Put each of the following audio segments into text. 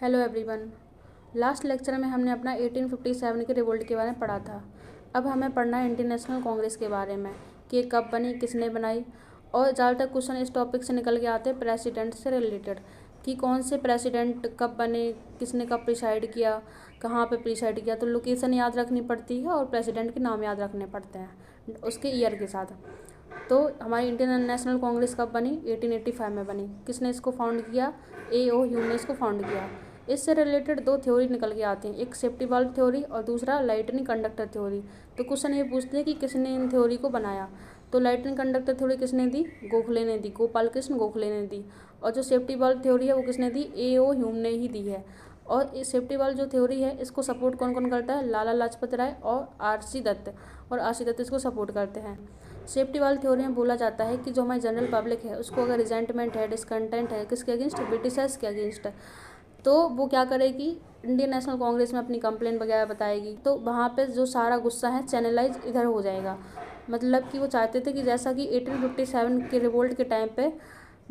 Hello everyone. Last lecture में हमने अपना 1857 के रिवोल्ट के बारे में पढ़ा था। अब हमें पढ़ना है इंडियन नेशनल कांग्रेस के बारे में कि ये कब बनी, किसने बनाई। और ज़्यादातर क्वेश्चन इस टॉपिक से निकल के आते हैं प्रेसिडेंट से रिलेटेड कि कौन से प्रेसिडेंट कब बने, किसने कब प्रिसाइड किया, कहाँ पे प्रिसाइड किया। तो लोकेशन याद रखनी पड़ती है और प्रेसिडेंट के नाम याद रखने पड़ते हैं उसके ईयर के साथ। तो हमारी इंडियन नेशनल कांग्रेस कब बनी? 1885 में बनी। किसने इसको फाउंड किया? A.O. ह्यूम ने इसको फाउंड किया। इससे रिलेटेड दो थ्योरी निकल के आती हैं, एक सेफ्टी वाल्व थ्योरी और दूसरा लाइटनिंग कंडक्टर थ्योरी। तो क्वेश्चन ये पूछते हैं कि किसने इन थ्योरी को बनाया। तो लाइटनिंग कंडक्टर थ्योरी किसने दी? गोखले ने दी, गोपाल कृष्ण गोखले ने दी। और जो सेफ्टी वाल्व थ्योरी है वो किसने दी? A.O. ह्यूम ने ही दी है। और इस सेफ्टी वाल्व जो थ्योरी है इसको सपोर्ट कौन कौन करता है? लाला लाजपत राय और R.C. दत्त। और R.C. दत्त इसको सपोर्ट करते हैं। सेफ्टी वाल्व थ्योरी में बोला जाता है कि जो हमारी जनरल पब्लिक है उसको अगर रिजेंटमेंट है, डिसकंटेंट है किसके अगेंस्ट? ब्रिटिशर्स के अगेंस्ट, तो वो क्या करेगी? इंडियन नेशनल कांग्रेस में अपनी कंप्लेंट वगैरह बताएगी। तो वहाँ पे जो सारा गुस्सा है चैनलाइज इधर हो जाएगा। मतलब कि वो चाहते थे कि जैसा कि 1857 के रिवोल्ट के टाइम पे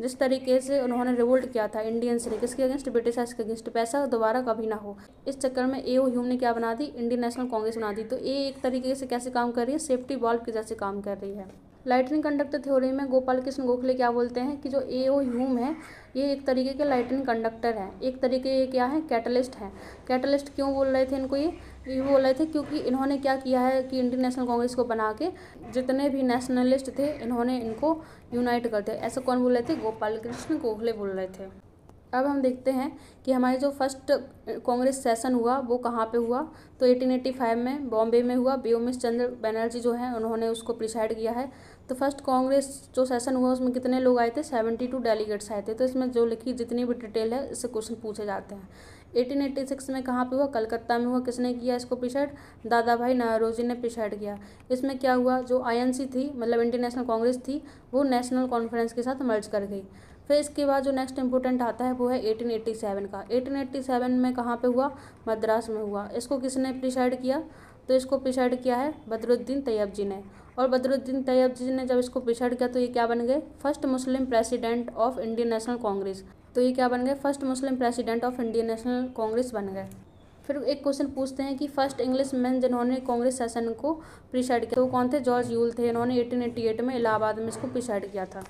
जिस तरीके से उन्होंने रिवोल्ट किया था इंडियंस ने किसके अगेंस्ट? ब्रिटिशर्स के अगेंस्ट, वैसा दोबारा कभी ना हो। इस चक्कर में A.O. ह्यूम ने क्या बना दी? इंडियन नेशनल कांग्रेस बना दी। तो ये एक तरीके से कैसे काम कर रही है? सेफ्टी वॉल्व के जैसे काम कर रही है। लाइटनिंग कंडक्टर थ्योरी में गोपाल कृष्ण गोखले क्या बोलते हैं कि जो A.O. ह्यूम है ये एक तरीके के लाइटनिंग कंडक्टर है, एक तरीके ये क्या है? कैटलिस्ट है। कैटलिस्ट क्यों बोल रहे थे इनको? ये बोल रहे थे क्योंकि इन्होंने क्या किया है कि इंडियन नेशनल कांग्रेस को बना के जितने भी नेशनलिस्ट थे इन्होंने इनको यूनाइट कर दिया। ऐसा कौन बोल रहे थे? गोपाल कृष्ण गोखले बोल रहे थे। अब हम देखते हैं कि हमारी जो फर्स्ट कांग्रेस सेशन हुआ वो कहाँ पे हुआ। तो 1885 में बॉम्बे में हुआ। व्योमेश चंद्र बनर्जी जो है उन्होंने उसको प्रिसाइड किया है। तो फर्स्ट कांग्रेस जो सेशन हुआ उसमें कितने लोग आए थे? 72 डेलीगेट्स आए थे। तो इसमें जो लिखी जितनी भी डिटेल है इससे क्वेश्चन पूछे जाते हैं। 1886 में कहाँ पे हुआ? कलकत्ता में हुआ। किसने किया इसको प्रिसाइड? दादा भाई नौरोजी ने प्रिसाइड किया। इसमें क्या हुआ? जो INC थी मतलब इंडियन नेशनल कांग्रेस थी वो नेशनल कॉन्फ्रेंस के साथ मर्ज कर गई। फिर इसके बाद जो नेक्स्ट इंपॉर्टेंट आता है वो है 1887 का। 1887 में कहाँ पे हुआ? मद्रास में हुआ। इसको किसने प्रिसाइड किया? तो इसको प्रिसाइड किया है बदरुद्दीन तैयब जी ने। और बदरुद्दीन तैयब जी ने जब इसको प्रिसाइड किया तो ये क्या बन गए? First Muslim president of Indian national Congress. तो ये क्या बन गए? First Muslim president of Indian national Congress बन गए। फिर एक क्वेश्चन पूछते हैं कि फर्स्ट इंग्लिश मैन जिन्होंने कांग्रेस सेशन को प्रिसाइड किया तो कौन थे? जॉर्ज यूल थे। इन्होंने 1888 में इलाहाबाद में इसको प्रिसाइड किया था।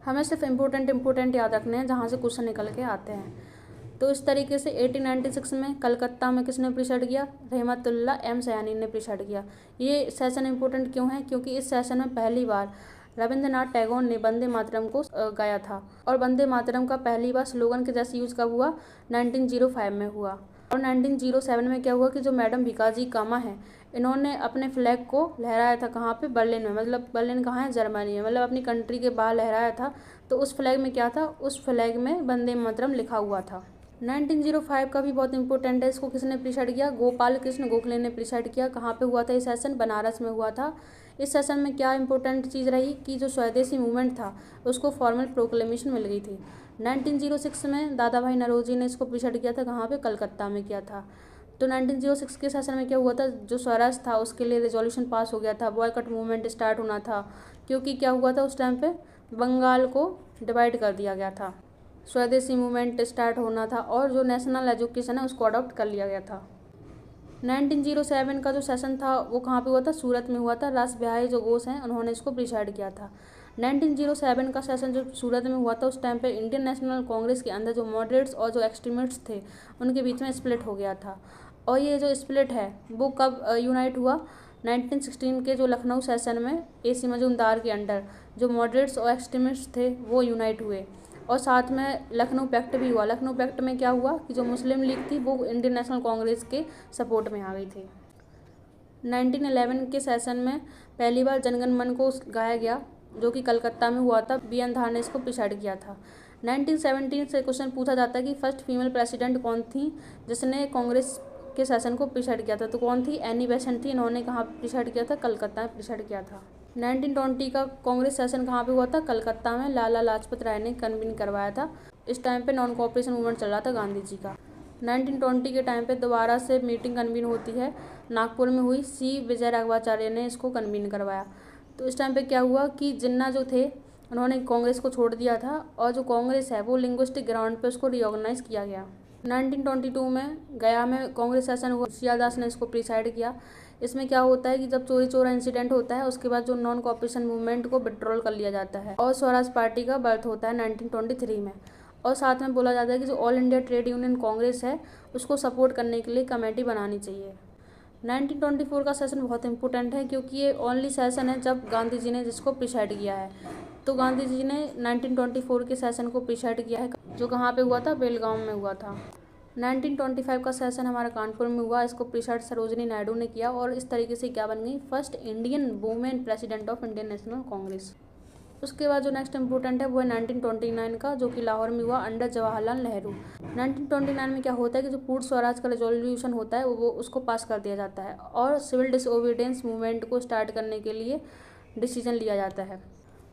हमें सिर्फ इम्पोर्टेंट याद रखने हैं जहाँ से क्वेश्चन निकल के आते हैं। तो इस तरीके से 1896 में कलकत्ता में किसने प्रिसाइड किया? रहमतुल्लाह M सयानी ने प्रिसाइड किया। ये सेशन इम्पोर्टेंट क्यों है? क्योंकि इस सेशन में पहली बार रविंद्रनाथ टैगोर ने वंदे मातरम को गाया था। और वंदे मातरम का पहली बार स्लोगन के जैसे यूज़ कब हुआ? 1905 में हुआ। और 1907 में क्या हुआ कि जो मैडम भिकाजी कामा है इन्होंने अपने फ्लैग को लहराया था। कहाँ पे? बर्लिन में। मतलब बर्लिन कहाँ है? जर्मनी में। मतलब अपनी कंट्री के बाहर लहराया था। तो उस फ्लैग में क्या था? उस फ्लैग में वंदे मातरम लिखा हुआ था। 1905 का भी बहुत इंपॉर्टेंट है। इसको किसने प्रिसाइड किया? गोपाल कृष्ण गोखले ने प्रिसाइड किया। कहाँ पे हुआ था ये सेशन? बनारस में हुआ था। इस सेशन में क्या इंपॉर्टेंट चीज़ रही कि जो स्वदेशी मूवमेंट था उसको फॉर्मल प्रोक्लेमेशन मिल गई थी। 1906 में दादा भाई नौरोजी ने इसको प्रिसाइड किया था। कहाँ पे? कलकत्ता में किया था। तो 1906 के सेशन में क्या हुआ था? जो स्वराज था उसके लिए रेजोल्यूशन पास हो गया था। बॉयकॉट मूवमेंट स्टार्ट होना था क्योंकि क्या हुआ था उस टाइम पे? बंगाल को डिवाइड कर दिया गया था। स्वदेशी मूवमेंट स्टार्ट होना था और जो नेशनल एजुकेशन है उसको अडॉप्ट कर लिया गया था। 1907 का जो सेशन था वो कहाँ पे हुआ था? सूरत में हुआ था। रास बिहारी जो घोष हैं उन्होंने इसको प्रिसाइड किया था। 1907 का सेशन जो सूरत में हुआ था उस टाइम पे इंडियन नेशनल कांग्रेस के अंदर जो मॉडरेट्स और जो एक्सट्रीमिस्ट्स थे उनके बीच में स्प्लिट हो गया था। और ये जो स्प्लिट है वो कब यूनाइट हुआ? 1916 के जो लखनऊ सेशन में AC मजूमदार के अंडर जो मॉडरेट्स और एक्सट्रीमिस्ट थे वो यूनाइट हुए। और साथ में लखनऊ पैक्ट भी हुआ। लखनऊ पैक्ट में क्या हुआ कि जो मुस्लिम लीग थी वो इंडियन नेशनल कांग्रेस के सपोर्ट में आ गई थी। 1911 के सेशन में पहली बार जनगण मन को गाया गया जो कि कलकत्ता में हुआ था। BN धार ने इसको प्रिसाइड किया था। 1917 से क्वेश्चन पूछा जाता है कि फर्स्ट फीमेल प्रेसिडेंट कौन थी जिसने कांग्रेस के सेशन को प्रिसाइड किया था। तो कौन थी? एनी बेसेंट थी। इन्होंने कहाँ प्रिसाइड किया था? कलकत्ता में प्रिसाइड किया था। 1920 का कांग्रेस सेशन कहाँ पे हुआ था? कलकत्ता में। लाला लाजपत राय ने कन्वीन करवाया था। इस टाइम पे नॉन कोऑपरेशन मूवमेंट चल रहा था गांधी जी का। 1920 के टाइम पे दोबारा से मीटिंग कन्वीन होती है, नागपुर में हुई। C विजय राघवाचार्य ने इसको कन्वीन करवाया। तो इस टाइम पे क्या हुआ कि जिन्ना जो थे उन्होंने कांग्रेस को छोड़ दिया था और जो कांग्रेस है वो लिंग्विस्टिक ग्राउंड पे उसको रिऑर्गेनाइज किया गया। 1922 में गया में कांग्रेस सेशन हुआ, सियादास ने इसको प्रिसाइड किया। इसमें क्या होता है कि जब चोरी चोरा इंसिडेंट होता है उसके बाद जो नॉन कॉपरेशन मूवमेंट को विड्रॉल कर लिया जाता है और स्वराज पार्टी का बर्थ होता है 1923 में। और साथ में बोला जाता है कि जो all India trade union Congress है उसको सपोर्ट करने के लिए कमेटी बनानी चाहिए। 1924 का सेशन बहुत इंपॉर्टेंट है क्योंकि ये ओनली सेशन है जब गांधी जी ने जिसको प्रिसाइड किया है। तो गांधी जी ने 1924 के सेशन को प्रिसाइड किया है, जो कहाँ पे हुआ था, बेलगाम में हुआ था। 1925 का सेशन हमारा कानपुर में हुआ, इसको प्रिसाइड सरोजनी नायडू ने किया और इस तरीके से क्या बन गई, first Indian women president of Indian national Congress. उसके बाद जो नेक्स्ट इंपॉर्टेंट है वो है 1929 का, जो कि लाहौर में हुआ अंडर जवाहरलाल नेहरू। 1929 में क्या होता है कि जो पूर्ण स्वराज का रेजोल्यूशन होता है वो उसको पास कर दिया जाता है और सिविल डिसओबीडियंस मूवमेंट को स्टार्ट करने के लिए डिसीजन लिया जाता है।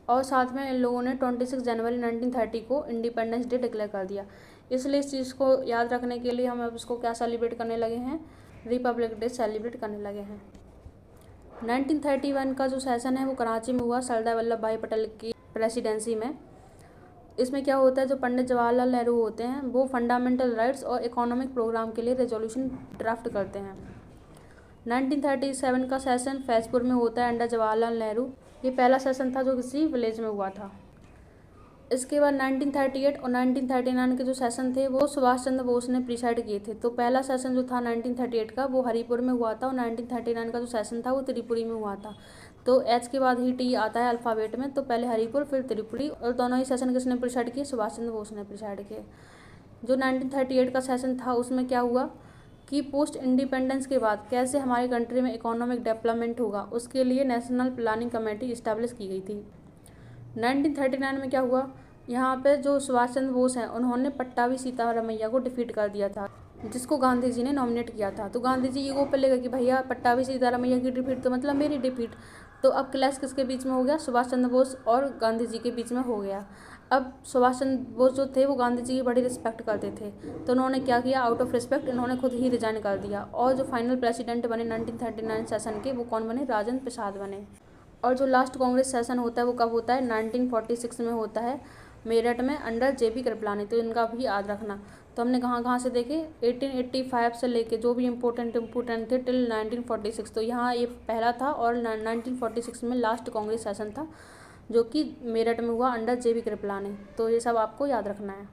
और साथ में इन लोगों ने 26 जनवरी 1930 को इंडिपेंडेंस डे डिक्लेयर कर दिया। इसलिए इस चीज़ को याद रखने के लिए हम अब इसको क्या सेलिब्रेट करने लगे हैं, रिपब्लिक डे सेलिब्रेट करने लगे हैं। 1931 का जो सेशन है वो कराची में हुआ, सरदार वल्लभ भाई पटेल की प्रेसिडेंसी में। इसमें क्या होता है, जो पंडित जवाहरलाल नेहरू होते हैं वो फंडामेंटल राइट्स और इकोनॉमिक प्रोग्राम के लिए रेजोल्यूशन ड्राफ्ट करते हैं। 1937 का सेशन फैजपुर में होता है अंडर जवाहरलाल नेहरू। ये पहला सेशन था जो किसी विलेज में हुआ था। इसके बाद 1938 और 1939 के जो सेशन थे वो सुभाष चंद्र बोस ने प्रिसाइड किए थे। तो पहला सेशन जो था 1938 का वो हरिपुर में हुआ था और 1939 का जो सेशन था वो त्रिपुरी में हुआ था। तो एच के बाद ही टी आता है अल्फ़ाबेट में, तो पहले हरिपुर फिर त्रिपुरी, और दोनों ही सेशन किसने प्रिसाइड किए, सुभाष चंद्र बोस ने प्रिसाइड किए। जो 1938 का सेशन था उसमें क्या हुआ कि पोस्ट इंडिपेंडेंस के बाद कैसे हमारी कंट्री में इकोनॉमिक डेवलपमेंट होगा उसके लिए नेशनल प्लानिंग कमेटी इस्टेब्लिश की गई थी। 1939 में क्या हुआ, यहाँ पे जो सुभाष चंद्र बोस हैं उन्होंने पट्टाभी सीतारामैया को डिफीट कर दिया था, जिसको गांधी जी ने नॉमिनेट किया था। तो गांधी जी ईगो पे लेगा कि भैया पट्टाभी सीतारामैया की डिफीट तो मतलब मेरी डिफीट। तो अब क्लैश किसके बीच में हो गया, सुभाष चंद्र बोस और गांधी जी के बीच में हो गया। अब सुभाष चंद्र बोस जो थे वो गांधी जी की बड़ी रिस्पेक्ट करते थे, तो उन्होंने क्या किया, आउट ऑफ रिस्पेक्ट इन्होंने खुद ही रिजाइन कर दिया। और जो फाइनल प्रेसिडेंट बने 1939 सेशन के वो कौन बने, राजेंद्र प्रसाद बने। और जो लास्ट कांग्रेस सेशन होता है वो कब होता है, 1946 में होता है मेरठ में अंडर JP कृपलानी। तो इनका भी याद रखना। तो हमने कहाँ से देखे, 1885 से लेके जो भी इम्पोर्टेंट थे टिल 1946। तो यहाँ ये पहला था और 1946 में लास्ट कांग्रेस सेशन था जो कि मेरठ में हुआ अंडर JP कृपलानी। तो ये सब आपको याद रखना है।